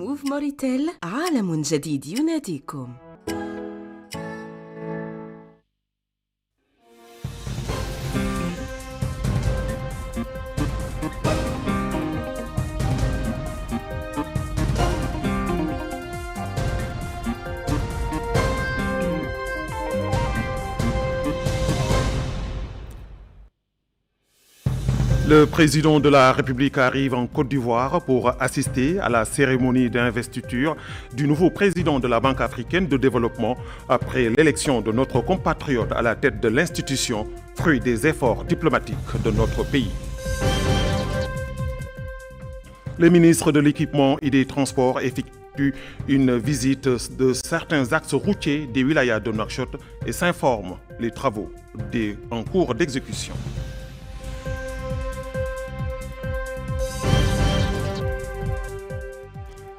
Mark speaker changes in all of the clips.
Speaker 1: موف موريتيل، عالم جديد يناديكم.
Speaker 2: Le président de la République arrive en Côte d'Ivoire pour assister à la cérémonie d'investiture du nouveau président de la Banque africaine de développement après l'élection de notre compatriote à la tête de l'institution, fruit des efforts diplomatiques de notre pays. Le ministre de l'Équipement et des Transports effectue une visite de certains axes routiers des wilayas de Nouakchott et s'informe les travaux en cours d'exécution.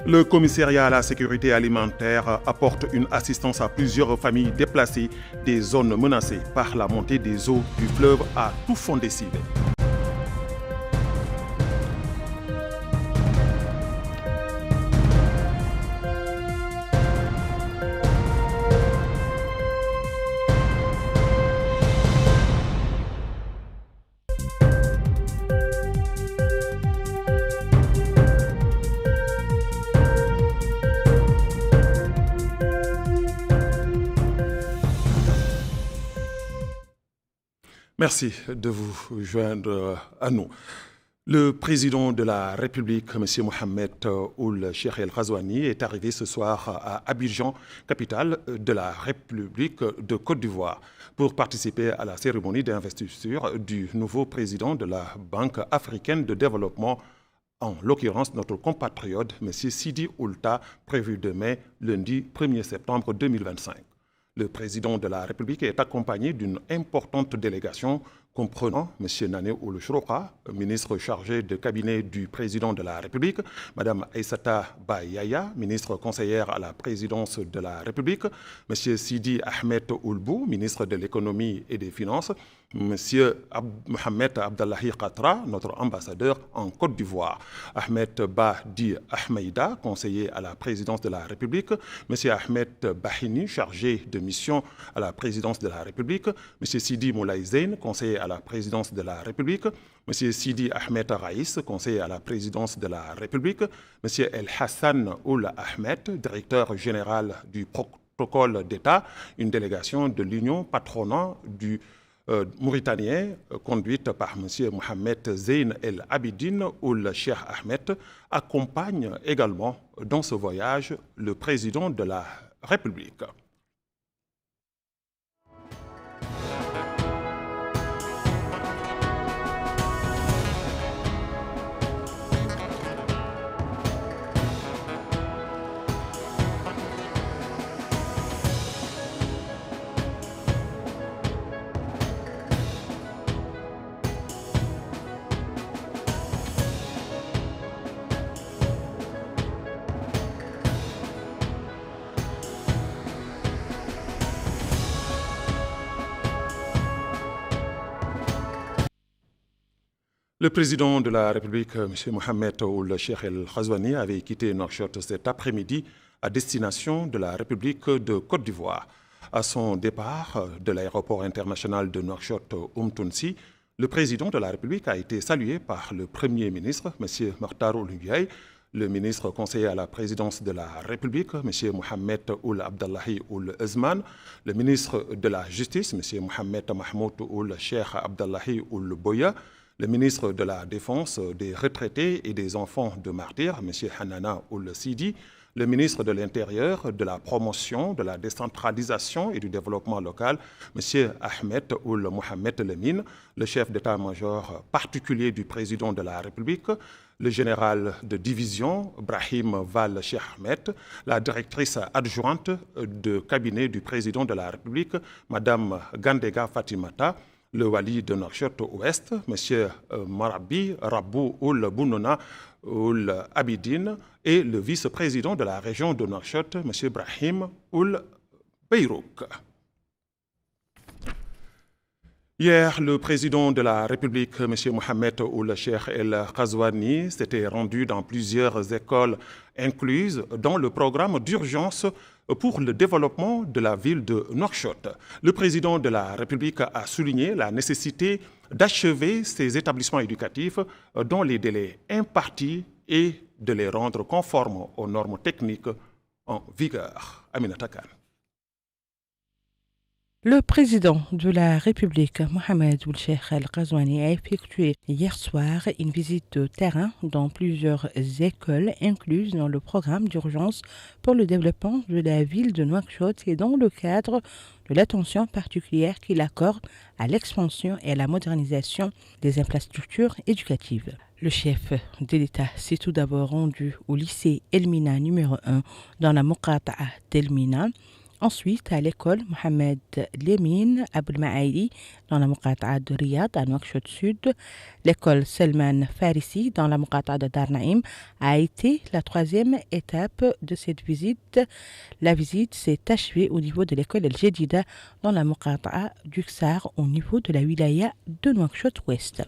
Speaker 2: Le commissariat à la sécurité alimentaire apporte une assistance à plusieurs familles déplacées des zones menacées par la montée des eaux du fleuve à tout fond des Civets. Merci de vous joindre à nous. Le président de la République, M. Mohamed Ould Cheikh El Ghazouani, est arrivé ce soir à Abidjan, capitale de la République de Côte d'Ivoire, pour participer à la cérémonie d'investiture du nouveau président de la Banque africaine de développement, en l'occurrence notre compatriote, M. Sidi Oulta, prévu demain, lundi 1er septembre 2025. Le président de la République est accompagné d'une importante délégation comprenant M. Nané Ould Chrouka, ministre chargé de cabinet du président de la République, Mme Aïssata Ba Yaya, ministre conseillère à la présidence de la République, M. Sidi Ahmed Oulbou, ministre de l'économie et des finances, M. Mohamed Abdallahi Qatra, notre ambassadeur en Côte d'Ivoire, Ahmed Ba Di Ahmeida, conseiller à la présidence de la République, M. Ahmed Bahini, chargé de mission à la présidence de la République, M. Sidi Moulay Zeyn, conseiller à la présidence de la République, M. Sidi Ahmed Raïs, conseiller à la présidence de la République, M. El Hassan Ould Ahmed, directeur général du protocole d'État, une délégation de l'Union patronat du mauritanien, conduite par M. Mohamed Zeyn El Abidine Ould Cheikh Ahmed, accompagne également dans ce voyage le président de la République. Le président de la République, M. Mohamed Ould Cheikh El Ghazouani, avait quitté Nouakchott cet après-midi à destination de la République de Côte d'Ivoire. À son départ de l'aéroport international de Nouakchott Tounsi, le président de la République a été salué par le Premier ministre, M. Makhtar Ould Ndiaye, le ministre conseiller à la présidence de la République, M. Mohamed Ould Abdallahi Ould Ezman, le ministre de la Justice, M. Mohamed Mahmoud Ould Cheikh Abdallahi Ould Boya, le ministre de la Défense, des retraités et des enfants de martyrs, M. Hanana Ould Sidi, le ministre de l'Intérieur, de la promotion, de la décentralisation et du développement local, M. Ahmed Ould Mohamed Lemine, le chef d'état-major particulier du président de la République, le général de division, Brahim Val Cheikh Ahmed, la directrice adjointe de cabinet du président de la République, Mme Gandega Fatimata, le wali de Nouakchott Ouest, M. Marabi Rabou Ould Bounona Ould Abidine, et le vice-président de la région de Nouakchott, M. Brahim Ould Beyrouk. Hier, le président de la République, M. Mohamed Ould Cheikh El Ghazouani, s'était rendu dans plusieurs écoles incluses dans le programme d'urgence pour le développement de la ville de Nouakchott. Le président de la République a souligné la nécessité d'achever ces établissements éducatifs dans les délais impartis et de les rendre conformes aux normes techniques en vigueur. Aminata Khan.
Speaker 3: Le président de la République, Mohamed Ould Cheikh El Ghazouani, a effectué hier soir une visite de terrain dans plusieurs écoles incluses dans le programme d'urgence pour le développement de la ville de Nouakchott et dans le cadre de l'attention particulière qu'il accorde à l'expansion et à la modernisation des infrastructures éducatives. Le chef de l'État s'est tout d'abord rendu au lycée Elmina numéro 1 dans la Moqata'a d'Elmina. Ensuite, à l'école Mohamed Lemine Aboul Maïli dans la Moqata'a de Riyad à Nouakchott Sud. L'école Selman Farissi dans la Moqata'a de Darnaïm a été la troisième étape de cette visite. La visite s'est achevée au niveau de l'école El Jedida dans la Moqata'a du Ksar au niveau de la wilaya de Nouakchott Ouest.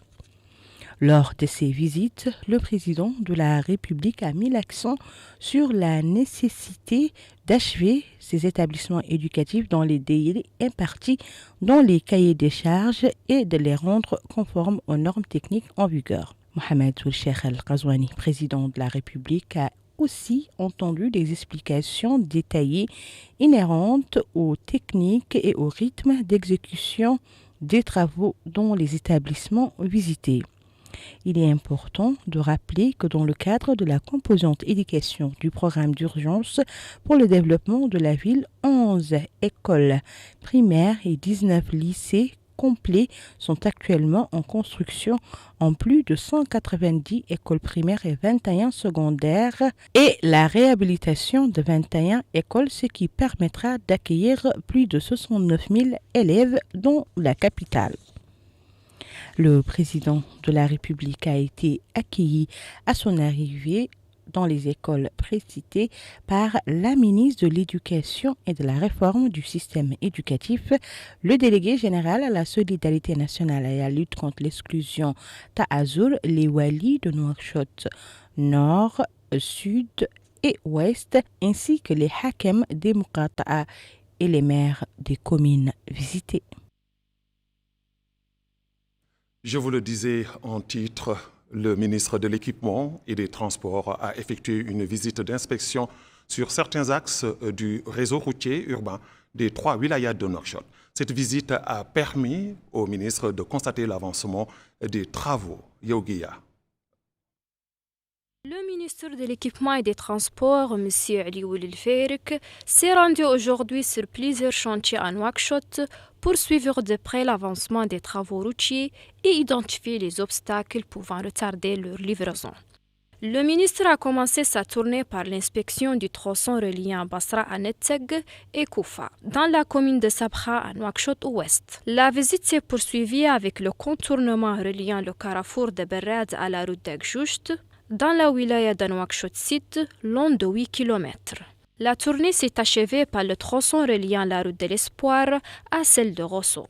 Speaker 3: Lors de ces visites, le président de la République a mis l'accent sur la nécessité d'achever ces établissements éducatifs dans les délais impartis dans les cahiers des charges et de les rendre conformes aux normes techniques en vigueur. Mohamed Ould Cheikh El Ghazouani, président de la République, a aussi entendu des explications détaillées inhérentes aux techniques et au rythme d'exécution des travaux dans les établissements visités. Il est important de rappeler que dans le cadre de la composante éducation du programme d'urgence pour le développement de la ville, 11 écoles primaires et 19 lycées complets sont actuellement en construction en plus de 190 écoles primaires et 21 secondaires et la réhabilitation de 21 écoles, ce qui permettra d'accueillir plus de 69 000 élèves dans la capitale. Le président de la République a été accueilli à son arrivée dans les écoles précitées par la ministre de l'Éducation et de la Réforme du système éducatif, le délégué général à la solidarité nationale et à la lutte contre l'exclusion Ta'azour, les walis de Nouakchott Nord, Sud et Ouest, ainsi que les hakems des Moqata'a et les maires des communes visitées.
Speaker 2: Je vous le disais en titre, le ministre de l'Équipement et des Transports a effectué une visite d'inspection sur certains axes du réseau routier urbain des 3 wilayas de Nouakchott. Cette visite a permis au ministre de constater l'avancement des travaux. Yogiya.
Speaker 4: Le ministre de l'Équipement et des Transports, M. Ali Ould El Feirik, s'est rendu aujourd'hui sur plusieurs chantiers à Nouakchott pour suivre de près l'avancement des travaux routiers et identifier les obstacles pouvant retarder leur livraison. Le ministre a commencé sa tournée par l'inspection du tronçon reliant Basra à Netzeg et Koufa, dans la commune de Sabha à Nouakchott Ouest. La visite s'est poursuivie avec le contournement reliant le carrefour de Berrad à la route d'Agjoust, dans la wilaya de Nouakchott Sud, long de 8 km. La tournée s'est achevée par le tronçon reliant la route de l'Espoir à celle de Rosso.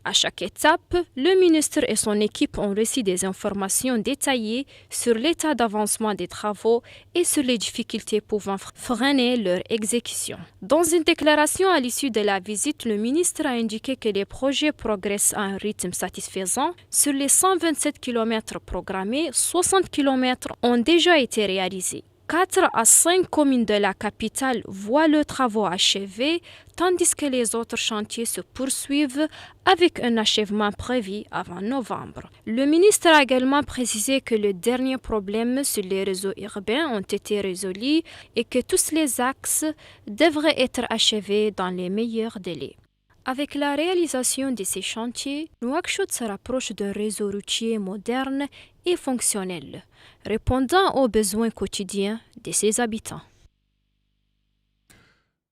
Speaker 4: À chaque étape, le ministre et son équipe ont reçu des informations détaillées sur l'état d'avancement des travaux et sur les difficultés pouvant freiner leur exécution. Dans une déclaration à l'issue de la visite, le ministre a indiqué que les projets progressent à un rythme satisfaisant. Sur les 127 km programmés, 60 km ont déjà été réalisés. 4 à 5 communes de la capitale voient leurs travaux achevés, tandis que les autres chantiers se poursuivent avec un achèvement prévu avant novembre. Le ministre a également précisé que les derniers problèmes sur les réseaux urbains ont été résolus et que tous les axes devraient être achevés dans les meilleurs délais. Avec la réalisation de ces chantiers, Nouakchott se rapproche d'un réseau routier moderne et fonctionnel, répondant aux besoins quotidiens de ses habitants.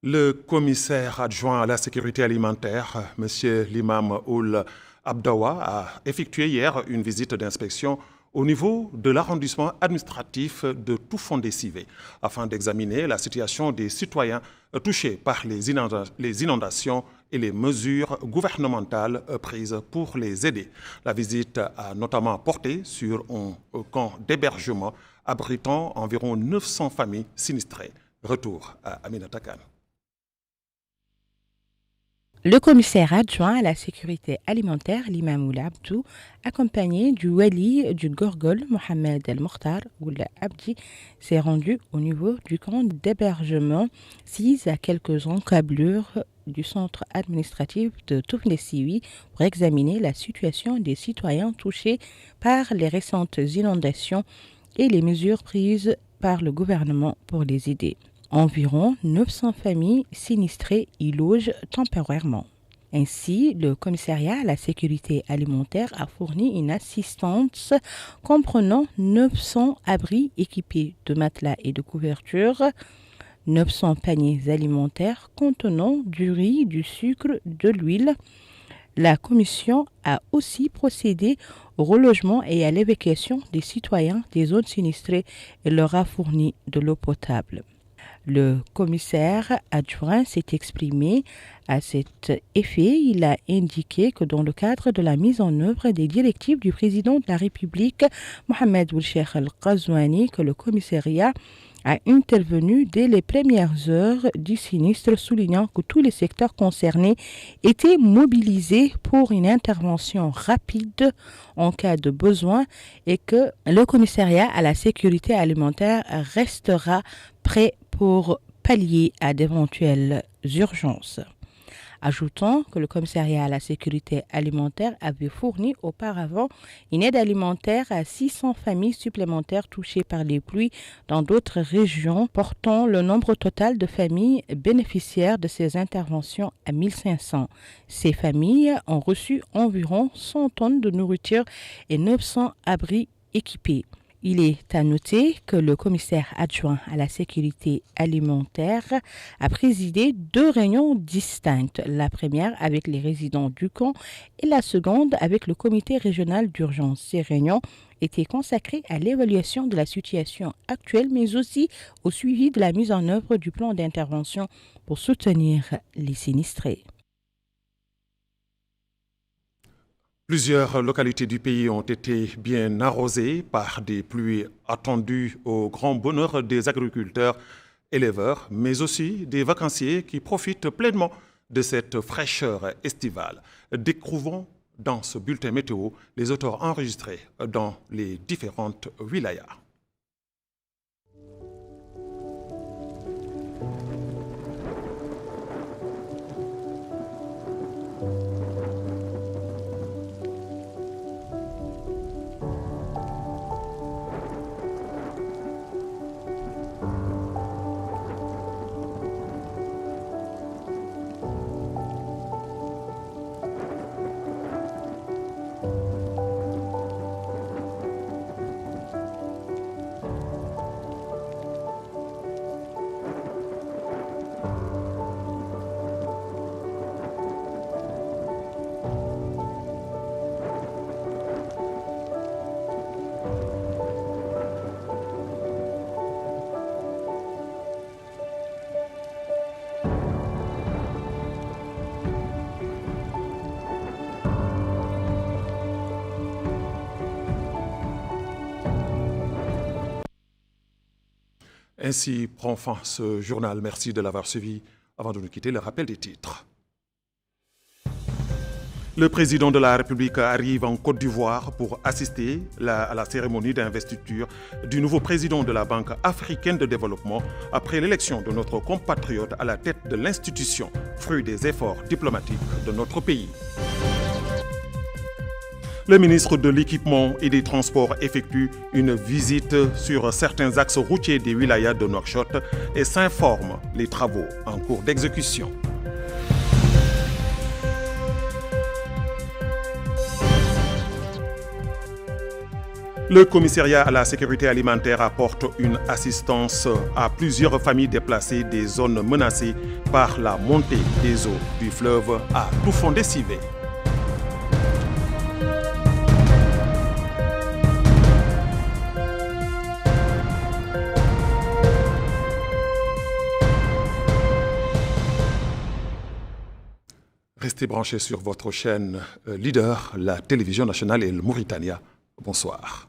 Speaker 2: Le commissaire adjoint à la sécurité alimentaire, M. Limam Ould Abdawa, a effectué hier une visite d'inspection au niveau de l'arrondissement administratif de Toufondé-Sivé afin d'examiner la situation des citoyens touchés par les inondations et les mesures gouvernementales prises pour les aider. La visite a notamment porté sur un camp d'hébergement abritant environ 900 familles sinistrées. Retour à Aminata Kane.
Speaker 3: Le commissaire adjoint à la sécurité alimentaire, l'imam Oula Abdou, accompagné du wali du Gorgol, Mohamed El Mokhtar Oula Abdi, s'est rendu au niveau du camp d'hébergement 6 à quelques encablures du centre administratif de Toufondé-Sivé pour examiner la situation des citoyens touchés par les récentes inondations et les mesures prises par le gouvernement pour les aider. Environ 900 familles sinistrées y logent temporairement. Ainsi, le commissariat à la sécurité alimentaire a fourni une assistance comprenant 900 abris équipés de matelas et de couvertures, 900 paniers alimentaires contenant du riz, du sucre, de l'huile. La commission a aussi procédé au relogement et à l'évacuation des citoyens des zones sinistrées et leur a fourni de l'eau potable. Le commissaire adjoint s'est exprimé à cet effet. Il a indiqué que dans le cadre de la mise en œuvre des directives du président de la République, Mohamed Ould Cheikh Al Ghazouani, que le commissariat a intervenu dès les premières heures du sinistre, soulignant que tous les secteurs concernés étaient mobilisés pour une intervention rapide en cas de besoin et que le commissariat à la sécurité alimentaire restera prêt pour pallier à d'éventuelles urgences. Ajoutant que le commissariat à la sécurité alimentaire avait fourni auparavant une aide alimentaire à 600 familles supplémentaires touchées par les pluies dans d'autres régions, portant le nombre total de familles bénéficiaires de ces interventions à 1500. Ces familles ont reçu environ 100 tonnes de nourriture et 900 abris équipés. Il est à noter que le commissaire adjoint à la sécurité alimentaire a présidé 2 réunions distinctes, la première avec les résidents du camp et la seconde avec le comité régional d'urgence. Ces réunions étaient consacrées à l'évaluation de la situation actuelle, mais aussi au suivi de la mise en œuvre du plan d'intervention pour soutenir les sinistrés.
Speaker 2: Plusieurs localités du pays ont été bien arrosées par des pluies attendues au grand bonheur des agriculteurs, éleveurs, mais aussi des vacanciers qui profitent pleinement de cette fraîcheur estivale. Découvrons dans ce bulletin météo les auteurs enregistrés dans les différentes wilayas. Ainsi prend fin ce journal. Merci de l'avoir suivi. Avant de nous quitter, le rappel des titres. Le président de la République arrive en Côte d'Ivoire pour assister à la cérémonie d'investiture du nouveau président de la Banque africaine de développement après l'élection de notre compatriote à la tête de l'institution, fruit des efforts diplomatiques de notre pays. Le ministre de l'Équipement et des Transports effectue une visite sur certains axes routiers des wilayas de Nouakchott et s'informe les travaux en cours d'exécution. Le commissariat à la sécurité alimentaire apporte une assistance à plusieurs familles déplacées des zones menacées par la montée des eaux du fleuve à Toufondé-Sivé. Restez branchés sur votre chaîne leader, la télévision nationale et le Mauritania. Bonsoir.